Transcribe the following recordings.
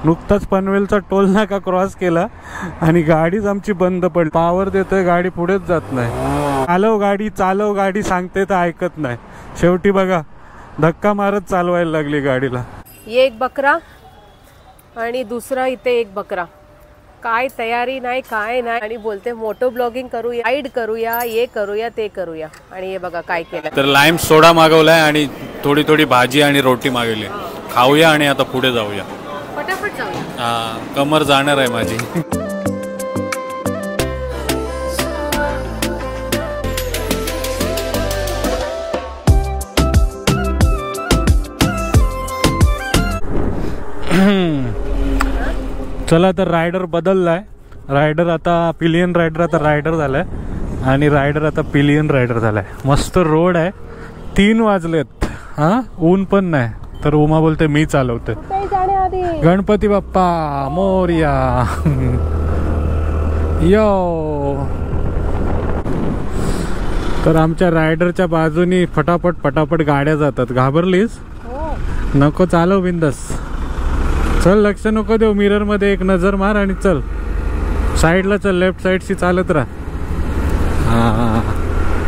नुकताच पनवेलचा टोल नाका क्रॉस केला आणि गाडीच आमची बंद पडली. पावर देतोय, गाडी पुढेच जात नाही. चालव गाडी सांगते तर ऐकत नाही. शेवटी बघा धक्का मारत चालवायला लागली गाडीला. एक बकरा आणि दुसरा इथे एक बकरा. काय तयारी नाही काय नाही आणि बोलते मोटो ब्लॉगिंग करूया, राईड करूया, हे करूया ते करूया. आणि हे बघा काय केलं. तर लाईम सोडा मागवलाय आणि थोडी थोडी भाजी आणि रोटी मागवली. खाऊया आणि आता पुढे जाऊया. फटाफट जाऊया. हा, कमर जाणार आहे माझी. चला तर रायडर बदललाय. रायडर आता पिलियन रायडर आता रायडर झालाय आणि रायडर आता पिलियन रायडर झालाय. मस्त रोड आहे. 3 वाजलेत. हा, ऊन पण नाही. तर उमा बोलते मी चालवते. गणपती बाप्पा मोरया. यो. तर आमच्या रायडरच्या बाजूनी फटाफट गाड्या जातात. घाबरलीस? नको, चालव बिंदास. चल, लक्ष नको देऊ. मिरर मध्ये एक नजर मार आणि चल. साईडला चल, लेफ्ट साईडशी चालत राहा. हा,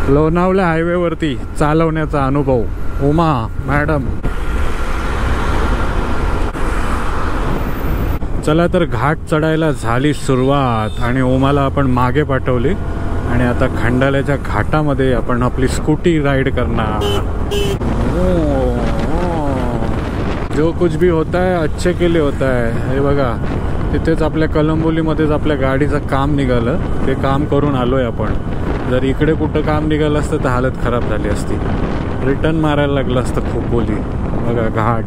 लोणावळा हायवे वरती चालवण्याचा अनुभव. उमा मॅडम. चला तर घाट चढायला झाली सुरुवात आणि उमाला आपण मागे पाठवली आणि आता खंडाल्याच्या घाटामध्ये आपण आपली स्कूटी राईड करणार. जो कुछ भी होता है अच्छे के लिए होता है. हे बघा, तिथेच आपल्या कलंबोलीमध्येच आपल्या गाडीचं काम निघालं. ते काम करून आलोय आपण. जर इकडे कुठं काम निघालं असतं तर हालत खराब झाली असती. रिटर्न मारायला लागलं असतं खोपोली. बघा घाट.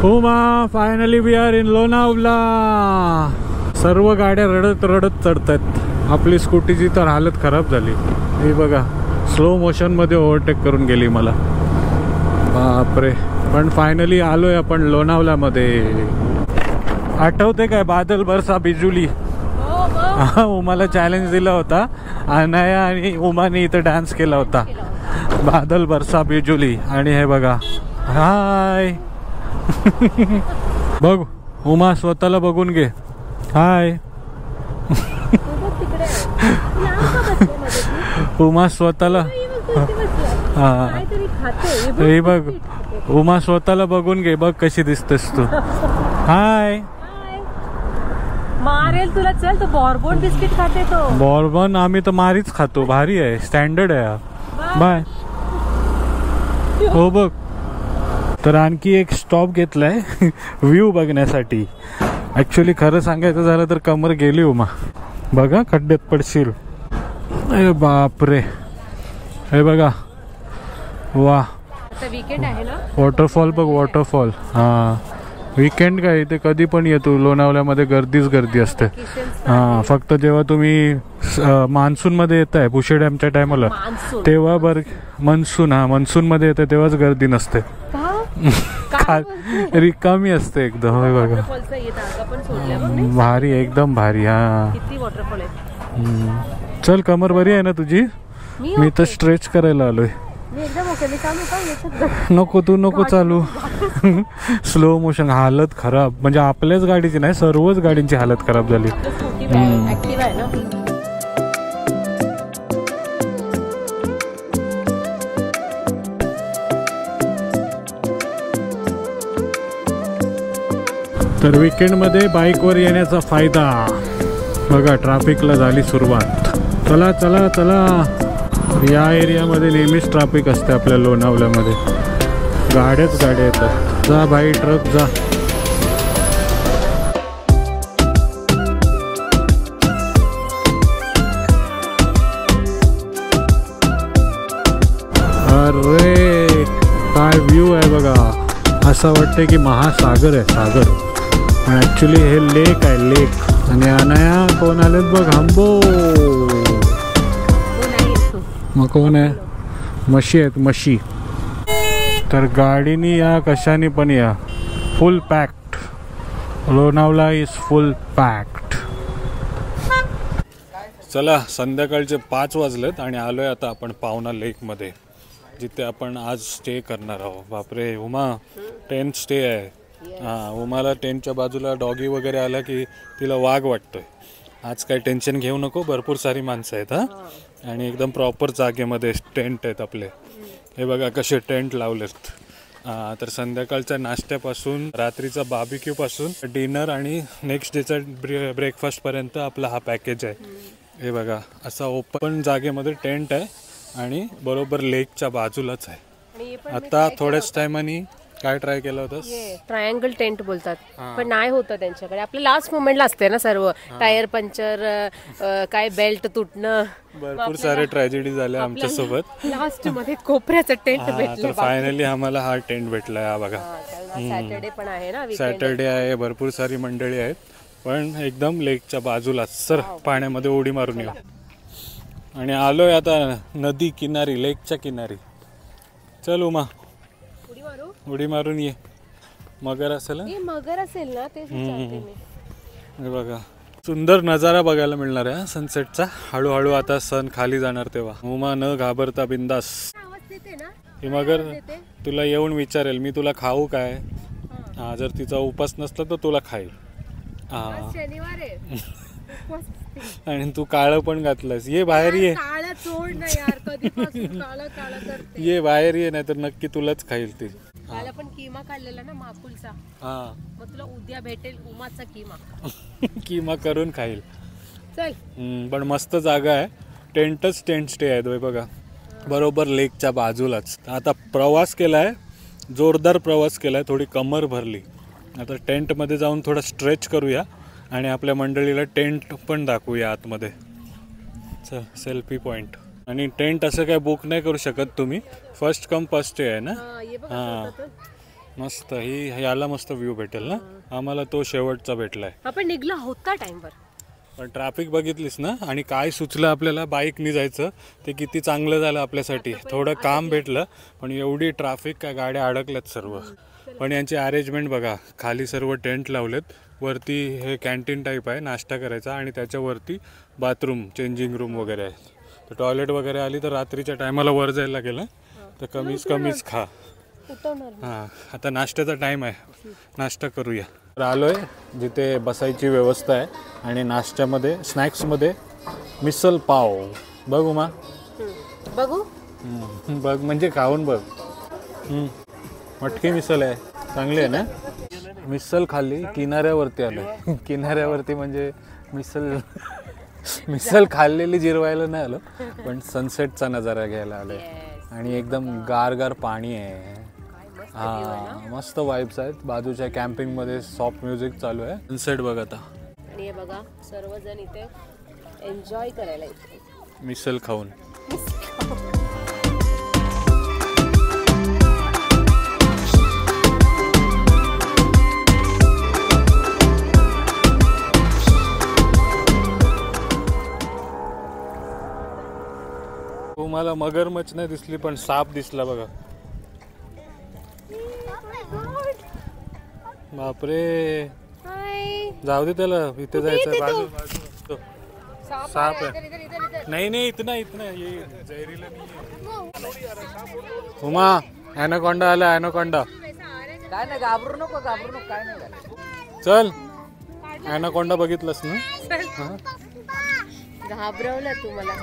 Uma, finally we are in Lonavala. सर्व गाड्या रडत रडत चढतात. आपली स्कूटीची तर हालत खराब झाली. हे बघा, स्लो मोशन मध्ये ओव्हरटेक करून गेली मला. बापरे. पण फायनली आलोय आपण लोणावळा मध्ये. आठवते काय बादल बरसा बिजुली? उमाला चॅलेंज दिला होता. अनाया आणि उमाने इथं डान्स केला होता. बादल बरसा बिजुली. आणि हे बघा, हाय. बघ उमा, स्वतःला बघून घे. हाय. उमा स्वतःला, हे बघ उमा स्वतःला बघून घे. बघ कशी दिसतेस तू. हाय. मारेल तुला. चल, तो बॉर्बन बिस्किट खाते. तो बॉर्बन आम्ही तर मारीच खातो. भारी आहे, स्टँडर्ड आहे. बाय. हो बघ. तर आणखी एक स्टॉप घेतलाय व्ह्यू बघण्यासाठी. ऍक्च्युली खरं सांगायचं झालं तर कमर गेली उमा. बघा, खड्ड्यात पडशील. अरे बापरे. हे बघा, वा. वीकेंड आहे ना. वॉटरफॉल बघ, वॉटरफॉल. हा, वीकेंड काय, इथे कधी पण येतो. लोणावळ्यामध्ये गर्दीच गर्दी असते. हा, फक्त जेव्हा तुम्ही मान्सून मध्ये येत आहे, पुशे डॅमच्या टायमाला, तेव्हा मनसून. हा, मनसून मध्ये येते तेव्हाच गर्दी नसते. रिकामी असते एकदम. बघा, भारी, एकदम भारी. हा, चल, कमर बरी आहे ना तुझी? मी तर स्ट्रेच करायला आलोय. नको, तू नको चालू. Slow motion. हालत खराब, म्हणजे आपल्याच गाडीची नाही, सर्वच गाडींची हालत खराब झाली. तर वीकेंड मध्ये बाईकवर येण्याचा फायदा. बघा, ट्रॅफिकला झाली सुरुवात. चला चला चला. या एरियामध्ये नेहमीच ट्रॅफिक असते आपल्या लोणावळ्यामध्ये. गाड्याच गाड्या येतात. जा भाई, ट्रक जा. अरे काय व्ह्यू आहे बघा. असं वाटतंय की महासागर आहे, सागर. पण ऍक्च्युली हे लेक आहे, लेक. आणि अनाया कोण आलेत बघ. हंबो. मग कोण आहे? म्हशी आहेत म्हशी. तर गाडीनी या कशाने पण या, फुल packed. Lonavala is full packed. चला संध्याकाळचे 5 वाजलेत आणि आलोय आता आपण पावना लेकमध्ये, जिथे आपण आज स्टे करणार आहोत. बापरे उमा, टेंट स्टे आहे. हां, उमाला टेंटच्या बाजूला डॉगी वगैरे आला की तिला वाघ वाटतोय. आज काही टेन्शन घेऊ नको, भरपूर सारी माणसं आहेत. हां, आणि एकदम प्रॉपर जागेमध्ये टेंट आहेत आपले. हे बघा कसे टेंट लावलेत. तर संध्याकाळच्या नाश्त्यापासून रात्रीचा बार्बिक्यू पासून डिनर आणि नेक्स्ट डेचा ब्रेकफास्टपर्यंत आपला हा पॅकेज आहे. हे बघा असा ओपन जागेमध्ये टेंट आहे आणि बरोबर लेकच्या बाजूलाच आहे. आता थोड्याच टायमानी काय ट्राय केलं होतं, ट्रायंगल टेंट बोलतात, पण नाही होतं त्यांच्याकडे. आपलं लास्ट मोमेंटला असते ना सर्व, टायर पंक्चर, काय बेल्ट तुटणं, भरपूर सारे ट्रॅजेडी झाल्या आमच्यासोबत. लास्ट मध्ये कोपऱ्याचं टेंट भेटलं. तर फायनली आम्हाला हा टेंट भेटलाय. हा बघा, सॅटर्डे पण आहे ना, सॅटर्डे आहे, भरपूर सारी मंडळी आहेत, पण एकदम लेकच्या बाजूला. सर पाण्यामध्ये उडी मारून येऊ. आणि आलोय आता नदी किनारी, लेकच्या किनारी. चल उमा, उडी मारून ये. मगर असेल, मगर असेल ना, तेच विचारते मी. हे बघा सुंदर नजारा बघायला मिळणार आहे सनसेटचा. हळूहळू आता सन खाली जाणार तेव्हा. उमा न घाबरता बिंदास. ही मगर तुला येऊन विचारेल मी तुला खाऊ काय. हा, जर तिचा उपास नसला तर तुला खाईल. हा, शनिवार आहे आणि तू काळं पण घातलंस. ये बाहेर ये, ये बाहेर ये, नाही तर नक्की तुलाच खाईल ती. काल आपण किमा काढलेला ना माकुलचा. हा, मग तुला उद्या भेटेल उमाचा किमा. किमा करून खाईल. चल. पण मस्त जागा आहे. टेंटच टेंट स्टे आहे बघा, बरोबर लेकच्या बाजूलाच. आता प्रवास केलाय, जोरदार प्रवास केलाय, थोडी कमर भरली. आता टेंटमध्ये जाऊन थोडा स्ट्रेच करूया आणि आपल्या मंडळीला टेंट पण दाखवूया आतमध्ये. चल, सेल्फी पॉइंट. आणि टेंट असं काय बुक नाही करू शकत तुम्ही, फर्स्ट कम फर्स्ट स्टे आहे ना. हां, मस्त. ही याला मस्त व्ह्यू भेटेल ना. आम्हाला तो शेवटचा भेटलाय. आपण निघला होता टाइमवर, पण ट्रॅफिक बघितलीस ना. आणि काय सुचलं आपल्याला बाईकनी जायचं, ते किती चांगलं झालं आपल्यासाठी. थोडं काम भेटलं, पण एवढी ट्रॅफिक, काय गाड्या अडकल्यात सर्व. पण यांची अरेंजमेंट बघा, खाली सर्व टेंट लावलेत, वरती हे कॅन्टीन टाईप आहे, नाश्ता करायचा, आणि त्याच्यावरती बाथरूम, चेंजिंग रूम वगैरे आहे. तर टॉयलेट वगैरे आली तर रात्रीच्या टायमाला वर जायला लागेल ना, तर कमीच खा. हां, आता नाश्त्याचा टाईम आहे, नाश्ता करूया. तर आलोय जिथे बसायची व्यवस्था आहे आणि नाश्त्यामध्ये स्नॅक्समध्ये मिसल पाव. बघ उमा, बघू बघ म्हणजे खाऊन बघ. मटकी मिसल आहे, चांगली आहे ना. मिसल खाल्ली, किनाऱ्यावरती आलो. किनाऱ्यावरती म्हणजे मिसल खाल्लेली जिरवायला नाही आलो, पण सनसेटचा नजारा घ्यायला आलोय. आणि एकदम गार पाणी आहे. हां, मस्त वाईब्स आहेत. बाजूच्या कॅम्पिंगमध्ये सॉफ्ट म्युझिक चालू आहे. सनसेट बघ आता. आणि हे बघा सर्वजण इथे एन्जॉय करायला येते मिसल खाऊन. तुम्हाला मगरमच्छ नाही दिसली, पण साप दिसला बघा. बापरे, जाऊ दे त्याला, इथे जायचं. बाजू साप आहे. नाही इतना ये जहरीला नाही. उमा, ॲनाकोंडा आला, ॲनाकोंडा. काय नाही, घाबरू नको काय नाही. चल, ॲनाकोंडा बघितलंस ना. घाबरवलं तू मला.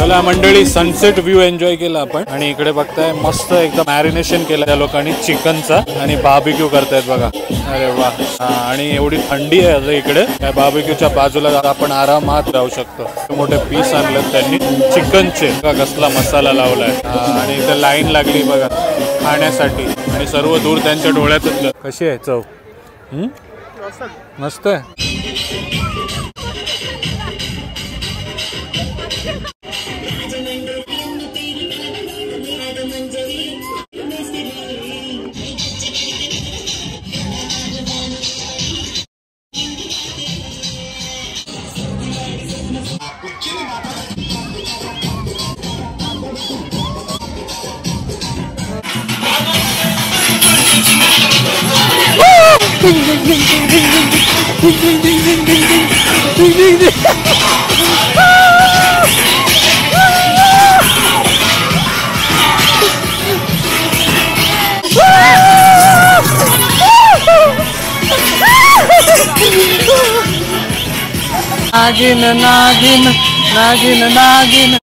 चला मंडळी, सनसेट व्ह्यू एन्जॉय केला आपण आणि इकडे बघताय मस्त एकदम मॅरिनेशन केलं त्या लोकांनी चिकनचा आणि बार्बिक्यू करतायत बघा. अरे वा. आणि एवढी थंडी आहे आता इकडे, त्या बार्बिक्यूच्या बाजूला आपण आरामात राहू शकतो. मोठे पीस आणलेत त्यांनी चिकनचे, कसला मसाला लावलाय आणि इथे लाईन लागली बघा खाण्यासाठी आणि सर्व दूर त्यांच्या डोळ्यातच. कशी आहे चव? मस्त आहे. नागिन नागिन नागिन नागिन.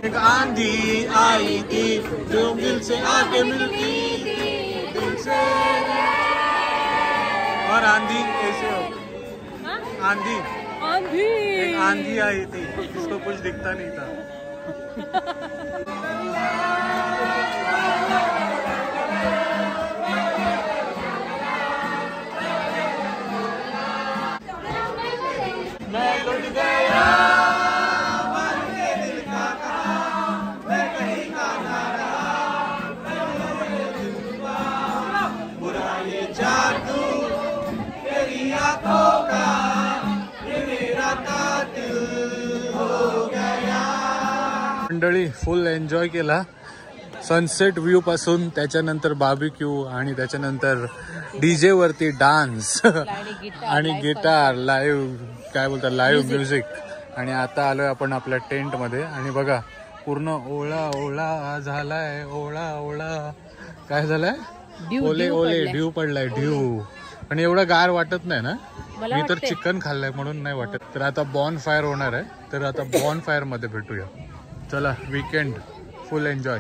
एक आंधी आई थी जो दिल से आके मिलती दिल से. और आंधी कैसे हो? आंधी आंधी एक आंधी आई थी, उसको कुछ दिखता नहीं था. मैं लुट गया मंडळी. फुल एन्जॉय केला सनसेट व्ह्यू पासून, त्याच्यानंतर बार्बिक्यू आणि त्याच्यानंतर डीजे वरती डान्स आणि गिटार लाईव्ह, काय बोलतात, लाईव्ह म्युझिक. आणि आता आलोय आपण आपल्या टेंट मध्ये आणि बघा पूर्ण ओळा ओळा झालाय. ओळा ओळा काय झालाय? ओले ओले ढीव पडलाय, ढीव. आणि एवढं गार वाटत नाही ना. मी तर चिकन खाल्लंय म्हणून नाही वाटत. तर आता बॉन फायर होणार आहे, तर आता बॉन फायर मध्ये भेटूया. चला, वीकेंड फुल एन्जॉय.